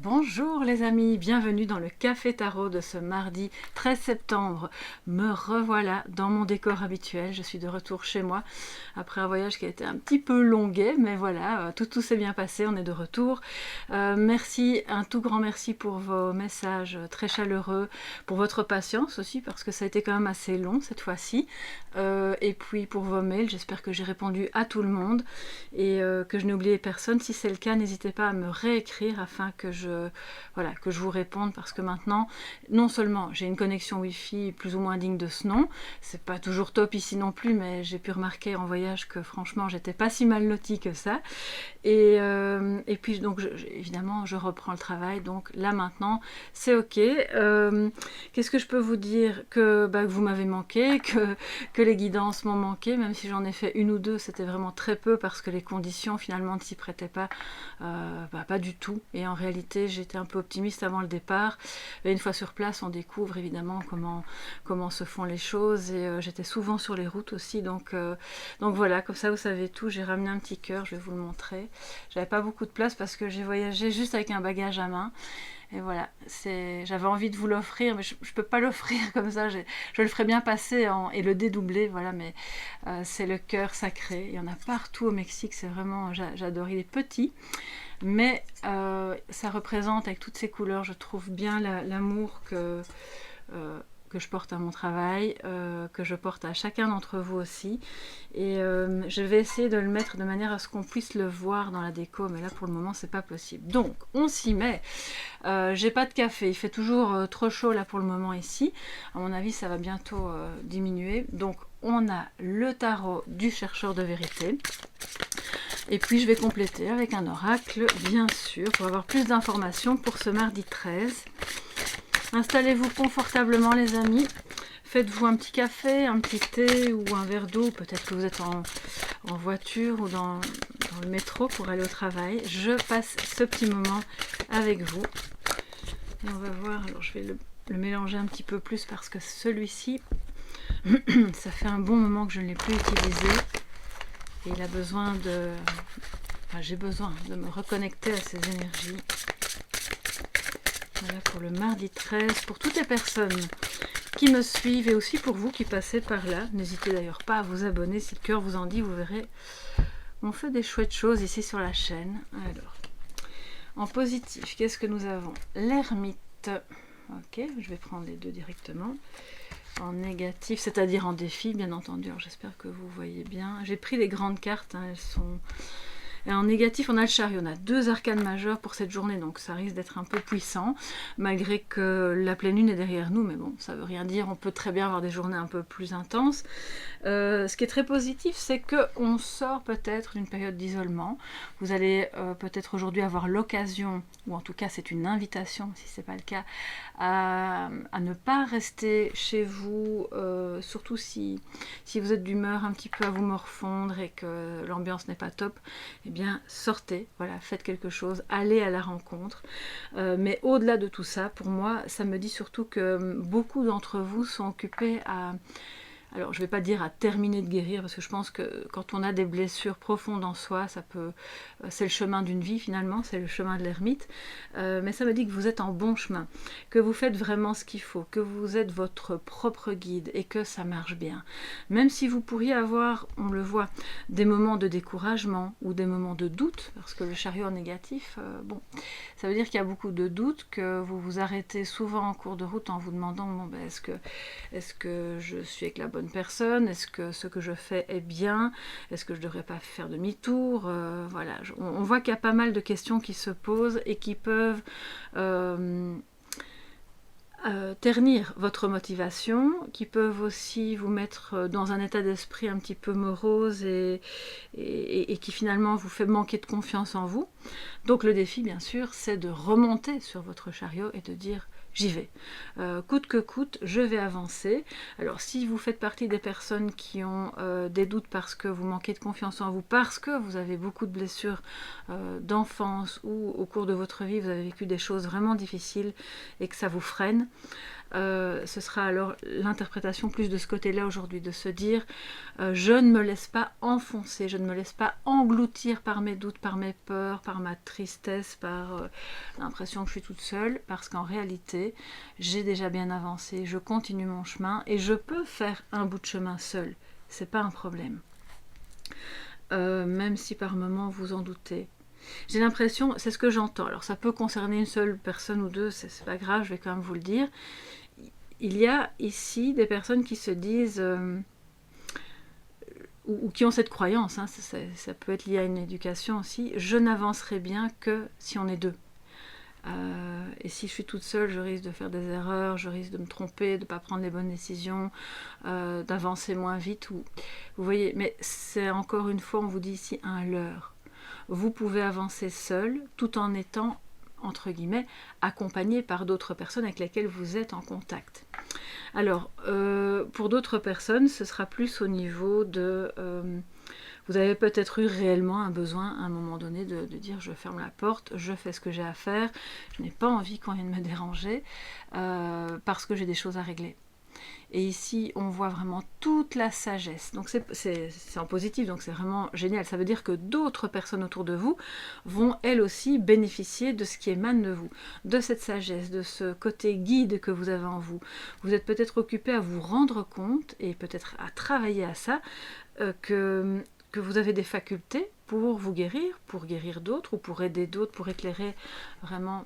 Bonjour les amis, bienvenue dans le Café Tarot de ce mardi 13 septembre. Me revoilà dans mon décor habituel, je suis de retour chez moi après un voyage qui a été un petit peu longuet, mais voilà, tout s'est bien passé, on est de retour. Merci, un tout grand merci pour vos messages très chaleureux, pour votre patience aussi, parce que ça a été quand même assez long cette fois-ci. Et puis pour vos mails, j'espère que j'ai répondu à tout le monde et que je n'ai oublié personne. Si c'est le cas, n'hésitez pas à me réécrire afin que je vous réponde, parce que maintenant, non seulement j'ai une connexion Wi-Fi plus ou moins digne de ce nom, c'est pas toujours top ici non plus, mais j'ai pu remarquer en voyage que franchement j'étais pas si mal lotie que ça. Et puis donc évidemment je reprends le travail, donc là maintenant c'est ok. Qu'est-ce que je peux vous dire? Que vous m'avez manqué, que les guidances m'ont manqué, même si j'en ai fait une ou deux, c'était vraiment très peu parce que les conditions finalement ne s'y prêtaient pas, pas du tout. Et en réalité j'étais un peu optimiste avant le départ, et une fois sur place on découvre évidemment comment se font les choses, et j'étais souvent sur les routes aussi, donc voilà, comme ça vous savez tout. J'ai ramené un petit cœur, je vais vous le montrer. J'avais pas beaucoup de place parce que j'ai voyagé juste avec un bagage à main. Et voilà, j'avais envie de vous l'offrir, mais je peux pas l'offrir comme ça, je le ferai bien passer et le dédoubler, voilà, mais c'est le cœur sacré. Il y en a partout au Mexique, c'est vraiment, j'adore. Il est petit, mais ça représente avec toutes ces couleurs, je trouve bien l'amour que je porte à mon travail, que je porte à chacun d'entre vous aussi. Et je vais essayer de le mettre de manière à ce qu'on puisse le voir dans la déco, mais là pour le moment c'est pas possible. Donc on s'y met. J'ai pas de café, il fait toujours trop chaud là pour le moment ici. À mon avis ça va bientôt diminuer. Donc on a le tarot du chercheur de vérité. Et puis je vais compléter avec un oracle, bien sûr, pour avoir plus d'informations pour ce mardi 13. Installez-vous confortablement les amis, faites-vous un petit café, un petit thé ou un verre d'eau, peut-être que vous êtes en voiture ou dans le métro pour aller au travail. Je passe ce petit moment avec vous. Et on va voir, alors je vais le mélanger un petit peu plus parce que celui-ci, ça fait un bon moment que je ne l'ai plus utilisé. Et il a besoin j'ai besoin de me reconnecter à ces énergies. Voilà pour le mardi 13, pour toutes les personnes qui me suivent et aussi pour vous qui passez par là. N'hésitez d'ailleurs pas à vous abonner si le cœur vous en dit, vous verrez. On fait des chouettes choses ici sur la chaîne. Alors, en positif, qu'est-ce que nous avons? L'ermite. Ok, je vais prendre les deux directement. En négatif, c'est-à-dire en défi, bien entendu. Alors j'espère que vous voyez bien. J'ai pris les grandes cartes, hein, elles sont... Et en négatif, on a le chariot. On a deux arcanes majeures pour cette journée, donc ça risque d'être un peu puissant, malgré que la pleine lune est derrière nous, mais bon, ça veut rien dire, on peut très bien avoir des journées un peu plus intenses. Ce qui est très positif, c'est qu'on sort peut-être d'une période d'isolement. Vous allez peut-être aujourd'hui avoir l'occasion, ou en tout cas c'est une invitation, si ce n'est pas le cas, à ne pas rester chez vous, surtout si vous êtes d'humeur un petit peu à vous morfondre et que l'ambiance n'est pas top. Eh bien, sortez, voilà, faites quelque chose, allez à la rencontre. Mais au-delà de tout ça, pour moi, ça me dit surtout que beaucoup d'entre vous sont occupés à... Alors, je ne vais pas dire à terminer de guérir, parce que je pense que quand on a des blessures profondes en soi, c'est le chemin d'une vie finalement, c'est le chemin de l'ermite. Mais ça me dit que vous êtes en bon chemin, que vous faites vraiment ce qu'il faut, que vous êtes votre propre guide et que ça marche bien. Même si vous pourriez avoir, on le voit, des moments de découragement ou des moments de doute, parce que le chariot négatif, bon, ça veut dire qu'il y a beaucoup de doutes, que vous vous arrêtez souvent en cours de route en vous demandant, bon, est-ce que je suis avec la bonne personne, est-ce que ce que je fais est bien, est-ce que je ne devrais pas faire demi-tour, voilà, on voit qu'il y a pas mal de questions qui se posent et qui peuvent ternir votre motivation, qui peuvent aussi vous mettre dans un état d'esprit un petit peu morose et qui finalement vous fait manquer de confiance en vous. Donc le défi bien sûr c'est de remonter sur votre chariot et de dire j'y vais. Coûte que coûte, je vais avancer. Alors si vous faites partie des personnes qui ont des doutes parce que vous manquez de confiance en vous, parce que vous avez beaucoup de blessures d'enfance ou au cours de votre vie, vous avez vécu des choses vraiment difficiles et que ça vous freine, ce sera alors l'interprétation plus de ce côté-là aujourd'hui, de se dire je ne me laisse pas enfoncer, je ne me laisse pas engloutir par mes doutes, par mes peurs, par ma tristesse, par l'impression que je suis toute seule, parce qu'en réalité j'ai déjà bien avancé, je continue mon chemin et je peux faire un bout de chemin seul, c'est pas un problème, même si par moments vous en doutez. J'ai l'impression, c'est ce que j'entends, alors ça peut concerner une seule personne ou deux, c'est pas grave, je vais quand même vous le dire. Il y a ici des personnes qui se disent, ou qui ont cette croyance, hein, ça peut être lié à une éducation aussi, je n'avancerai bien que si on est deux. Et si je suis toute seule, je risque de faire des erreurs, je risque de me tromper, de ne pas prendre les bonnes décisions, d'avancer moins vite. Vous voyez, mais c'est encore une fois, on vous dit ici, un leurre. Vous pouvez avancer seul tout en étant, entre guillemets, accompagné par d'autres personnes avec lesquelles vous êtes en contact. Alors, pour d'autres personnes, ce sera plus au niveau de... vous avez peut-être eu réellement un besoin à un moment donné de dire je ferme la porte, je fais ce que j'ai à faire, je n'ai pas envie qu'on vienne me déranger parce que j'ai des choses à régler. Et ici, on voit vraiment toute la sagesse. Donc c'est en positif, donc c'est vraiment génial. Ça veut dire que d'autres personnes autour de vous vont elles aussi bénéficier de ce qui émane de vous, de cette sagesse, de ce côté guide que vous avez en vous. Vous êtes peut-être occupé à vous rendre compte, et peut-être à travailler à ça, que vous avez des facultés pour vous guérir, pour guérir d'autres, ou pour aider d'autres, pour éclairer vraiment...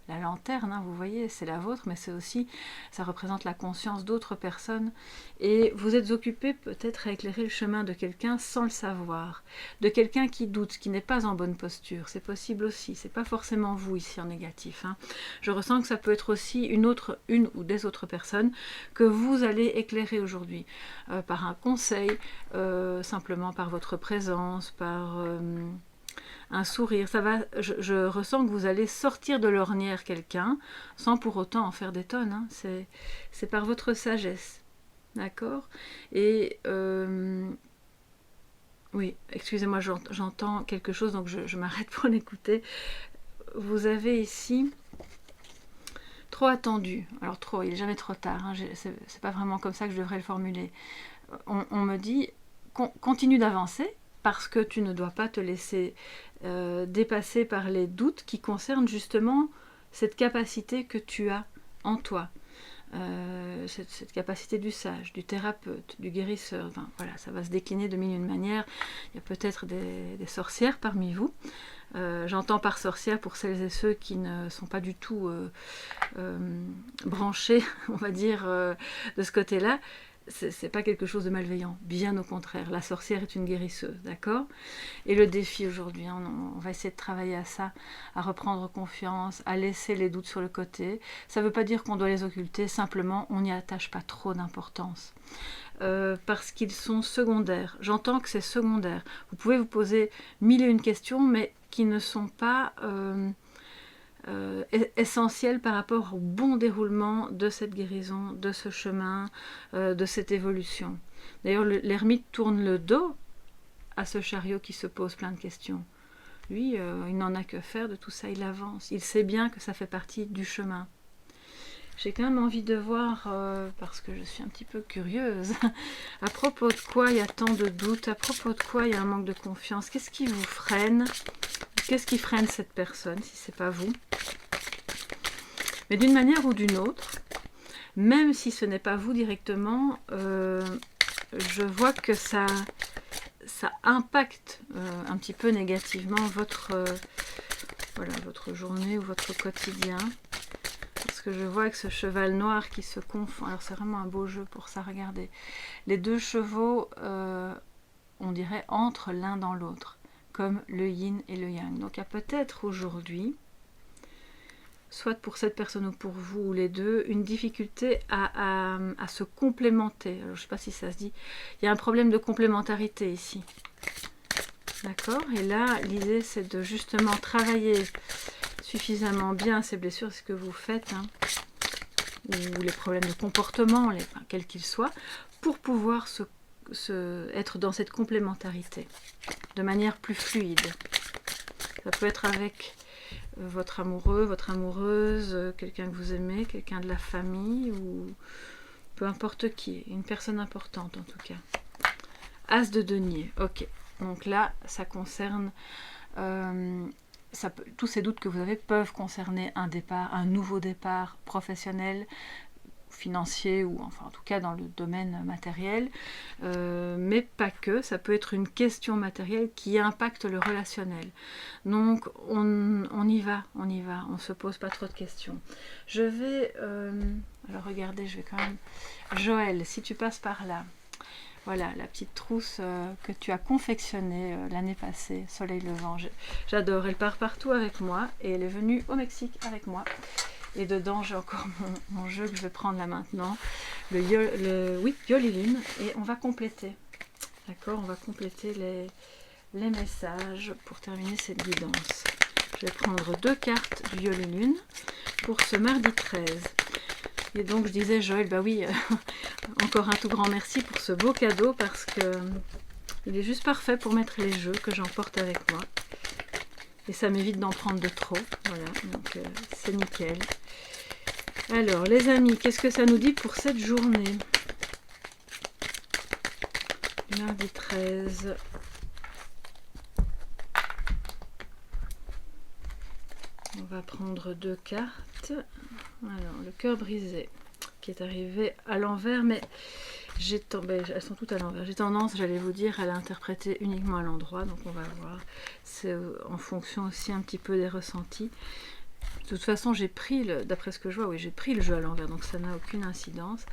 la lanterne, hein, vous voyez, c'est la vôtre, mais c'est aussi, ça représente la conscience d'autres personnes. Et vous êtes occupé peut-être à éclairer le chemin de quelqu'un sans le savoir, de quelqu'un qui doute, qui n'est pas en bonne posture. C'est possible aussi, c'est pas forcément vous ici en négatif. Hein. Je ressens que ça peut être aussi une ou des autres personnes que vous allez éclairer aujourd'hui, par un conseil, simplement par votre présence, par... un sourire, ça va, je ressens que vous allez sortir de l'ornière quelqu'un sans pour autant en faire des tonnes, hein. C'est par votre sagesse, d'accord. Et oui, excusez-moi, j'entends quelque chose, donc je m'arrête pour l'écouter. Vous avez ici trop attendu, alors trop, il n'est jamais trop tard, hein. C'est pas vraiment comme ça que je devrais le formuler. On me dit, continue d'avancer, parce que tu ne dois pas te laisser dépasser par les doutes qui concernent justement cette capacité que tu as en toi, cette capacité du sage, du thérapeute, du guérisseur. Enfin, voilà, ça va se décliner de mille et une manières. Il y a peut-être des sorcières parmi vous. J'entends par sorcière pour celles et ceux qui ne sont pas du tout branchés, on va dire, de ce côté-là. C'est pas quelque chose de malveillant, bien au contraire. La sorcière est une guérisseuse, d'accord? Et le défi aujourd'hui, on va essayer de travailler à ça, à reprendre confiance, à laisser les doutes sur le côté. Ça veut pas dire qu'on doit les occulter, simplement on n'y attache pas trop d'importance. Parce qu'ils sont secondaires. J'entends que c'est secondaire. Vous pouvez vous poser mille et une questions, mais qui ne sont pas... essentiel par rapport au bon déroulement de cette guérison, de ce chemin, de cette évolution. D'ailleurs, l'ermite tourne le dos à ce chariot qui se pose plein de questions. Lui, il n'en a que faire de tout ça, il avance. Il sait bien que ça fait partie du chemin. J'ai quand même envie de voir, parce que je suis un petit peu curieuse, à propos de quoi il y a tant de doutes, à propos de quoi il y a un manque de confiance, qu'est-ce qui vous freine? Qu'est-ce qui freine cette personne, si c'est pas vous? Mais d'une manière ou d'une autre, même si ce n'est pas vous directement, je vois que ça impacte un petit peu négativement votre journée ou votre quotidien. Parce que je vois avec ce cheval noir qui se confond. Alors c'est vraiment un beau jeu pour ça, regardez. Les deux chevaux, on dirait, entrent l'un dans l'autre, comme le yin et le yang. Donc il y a peut-être aujourd'hui, soit pour cette personne ou pour vous ou les deux, une difficulté à se complémenter. Alors, je ne sais pas si ça se dit. Il y a un problème de complémentarité ici. D'accord? Et là, l'idée, c'est de justement travailler suffisamment bien ces blessures, ce que vous faites, hein, ou les problèmes de comportement, enfin, quels qu'ils soient, pour pouvoir être dans cette complémentarité, de manière plus fluide. Ça peut être avec votre amoureux, votre amoureuse, quelqu'un que vous aimez, quelqu'un de la famille, ou peu importe qui, une personne importante en tout cas. As de denier, ok. Donc là, ça concerne... tous ces doutes que vous avez peuvent concerner un départ, un nouveau départ professionnel, financier, ou enfin en tout cas dans le domaine matériel, mais pas que, ça peut être une question matérielle qui impacte le relationnel. Donc on y va, on se pose pas trop de questions. Je vais, alors regardez, je vais quand même... Joël, si tu passes par là, voilà la petite trousse que tu as confectionnée l'année passée, Soleil Levant, j'adore, elle part partout avec moi, et elle est venue au Mexique avec moi. Et dedans, j'ai encore mon jeu que je vais prendre là maintenant, oui, Yoliline, et on va compléter. D'accord, on va compléter les messages pour terminer cette guidance. Je vais prendre 2 cartes du Yolilune pour ce mardi 13. Et donc, je disais, Joël, bah oui, encore un tout grand merci pour ce beau cadeau, parce que il est juste parfait pour mettre les jeux que j'emporte avec moi. Et ça m'évite d'en prendre de trop. Voilà, donc c'est nickel. Alors, les amis, qu'est-ce que ça nous dit pour cette journée? Mardi 13. On va prendre 2 cartes. Alors, le cœur brisé, qui est arrivé à l'envers, mais elles sont toutes à l'envers. J'ai tendance, j'allais vous dire, à l'interpréter uniquement à l'endroit, donc on va voir. C'est en fonction aussi un petit peu des ressentis. De toute façon, j'ai pris, d'après ce que je vois, oui, j'ai pris le jeu à l'envers, donc ça n'a aucune incidence.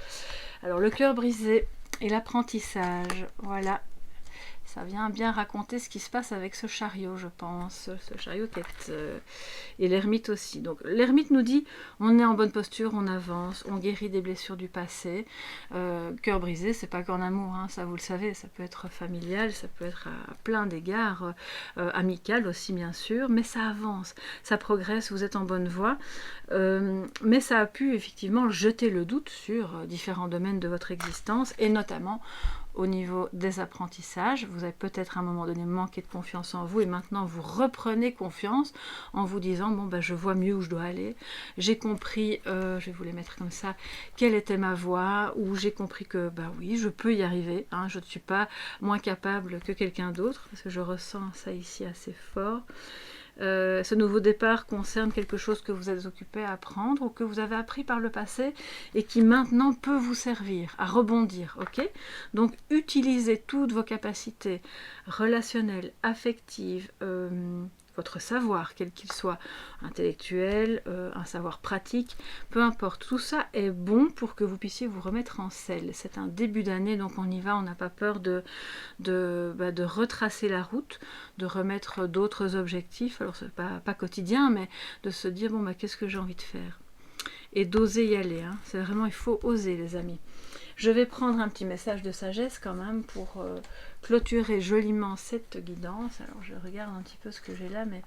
Alors, le cœur brisé et l'apprentissage, voilà. Ça vient bien raconter ce qui se passe avec ce chariot, je pense. Ce chariot qui est... et l'ermite aussi. Donc l'ermite nous dit, on est en bonne posture, on avance, on guérit des blessures du passé. Cœur brisé, c'est pas qu'en amour, hein, ça vous le savez, ça peut être familial, ça peut être à plein d'égards, amical aussi bien sûr, mais ça avance, ça progresse, vous êtes en bonne voie. Mais ça a pu effectivement jeter le doute sur différents domaines de votre existence, et notamment au niveau des apprentissages. Vous avez peut-être à un moment donné manqué de confiance en vous, et maintenant vous reprenez confiance en vous disant, bon ben je vois mieux où je dois aller, j'ai compris, je vais vous les mettre comme ça, quelle était ma voie, ou j'ai compris que bah oui, je peux y arriver, hein, je ne suis pas moins capable que quelqu'un d'autre, parce que je ressens ça ici assez fort. Ce nouveau départ concerne quelque chose que vous êtes occupé à apprendre, ou que vous avez appris par le passé et qui maintenant peut vous servir à rebondir, ok? Donc utilisez toutes vos capacités relationnelles, affectives, votre savoir, quel qu'il soit, intellectuel, un savoir pratique, peu importe, tout ça est bon pour que vous puissiez vous remettre en selle. C'est un début d'année, donc on y va, on n'a pas peur de retracer la route, de remettre d'autres objectifs, alors c'est pas quotidien, mais de se dire, bon bah qu'est-ce que j'ai envie de faire? Et d'oser y aller, hein. C'est vraiment, il faut oser les amis. Je vais prendre un petit message de sagesse quand même pour clôturer joliment cette guidance. Alors je regarde un petit peu ce que j'ai là, mais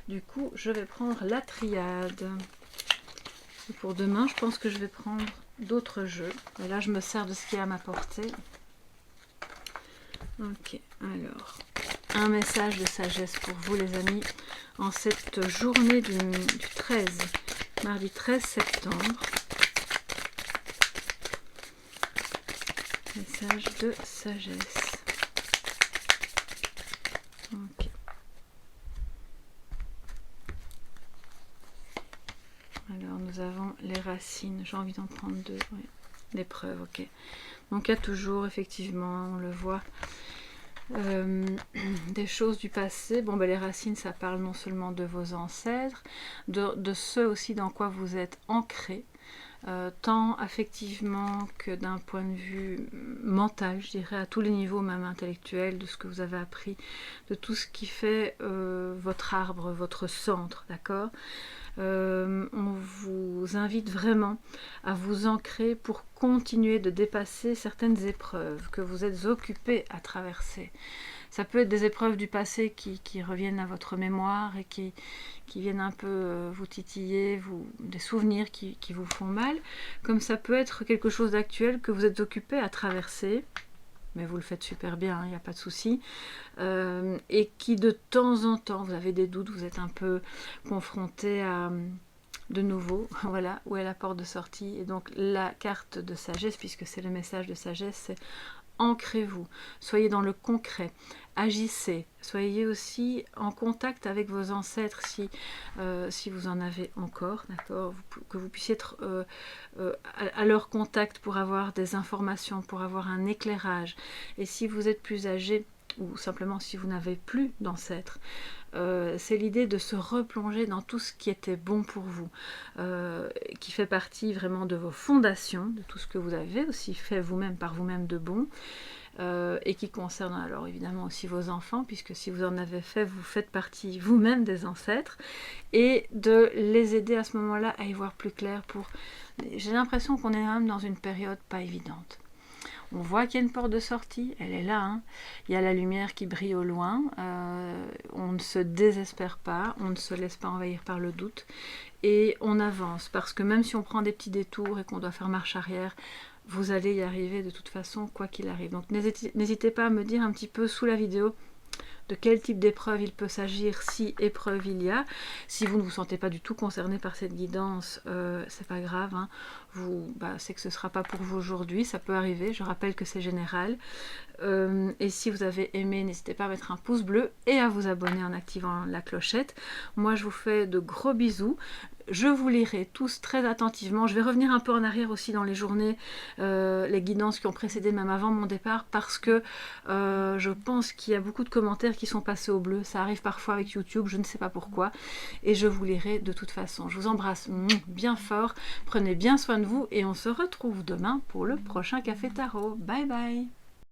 du coup je vais prendre la triade. Et pour demain, je pense que je vais prendre d'autres jeux. Et là je me sers de ce qui est à ma portée. Ok, alors un message de sagesse pour vous les amis en cette journée du 13, mardi 13 septembre. Message de sagesse. Ok. Alors nous avons les racines. J'ai envie d'en prendre 2. Oui. L'épreuve, ok. Donc il y a toujours, effectivement, on le voit, des choses du passé. Bon, ben, les racines, ça parle non seulement de vos ancêtres, de ceux aussi dans quoi vous êtes ancrés. tant affectivement que d'un point de vue mental, je dirais, à tous les niveaux, même intellectuels, de ce que vous avez appris, de tout ce qui fait votre arbre, votre centre, d'accord? On vous invite vraiment à vous ancrer pour continuer de dépasser certaines épreuves que vous êtes occupés à traverser. Ça peut être des épreuves du passé qui reviennent à votre mémoire et qui viennent un peu vous titiller, des souvenirs qui vous font mal, comme ça peut être quelque chose d'actuel que vous êtes occupé à traverser, mais vous le faites super bien, il n'y a pas de souci, et qui de temps en temps, vous avez des doutes, vous êtes un peu confronté à de nouveau, voilà, où est la porte de sortie. Et donc la carte de sagesse, puisque c'est le message de sagesse, c'est ancrez-vous, soyez dans le concret, agissez, soyez aussi en contact avec vos ancêtres si vous en avez encore, d'accord, que vous puissiez être à leur contact pour avoir des informations, pour avoir un éclairage. Et si vous êtes plus âgé, ou simplement si vous n'avez plus d'ancêtres, c'est l'idée de se replonger dans tout ce qui était bon pour vous, qui fait partie vraiment de vos fondations, de tout ce que vous avez aussi fait vous-même par vous-même de bon, et qui concerne alors évidemment aussi vos enfants, puisque si vous en avez fait, vous faites partie vous-même des ancêtres, et de les aider à ce moment-là à y voir plus clair. J'ai l'impression qu'on est même dans une période pas évidente. On voit qu'il y a une porte de sortie, elle est là, hein. Il y a la lumière qui brille au loin, on ne se désespère pas, on ne se laisse pas envahir par le doute, et on avance, parce que même si on prend des petits détours et qu'on doit faire marche arrière, vous allez y arriver de toute façon, quoi qu'il arrive. Donc n'hésitez pas à me dire un petit peu sous la vidéo de quel type d'épreuve il peut s'agir, si épreuve il y a. Si vous ne vous sentez pas du tout concerné par cette guidance, c'est pas grave, hein. C'est que ce ne sera pas pour vous aujourd'hui, ça peut arriver, je rappelle que c'est général. Et si vous avez aimé, n'hésitez pas à mettre un pouce bleu et à vous abonner en activant la clochette. Moi je vous fais de gros bisous. Je vous lirai tous très attentivement. Je vais revenir un peu en arrière aussi dans les journées, les guidances qui ont précédé même avant mon départ, parce que je pense qu'il y a beaucoup de commentaires qui sont passés au bleu. Ça arrive parfois avec YouTube, je ne sais pas pourquoi. Et je vous lirai de toute façon. Je vous embrasse bien fort. Prenez bien soin de vous et on se retrouve demain pour le prochain Café Tarot. Bye bye!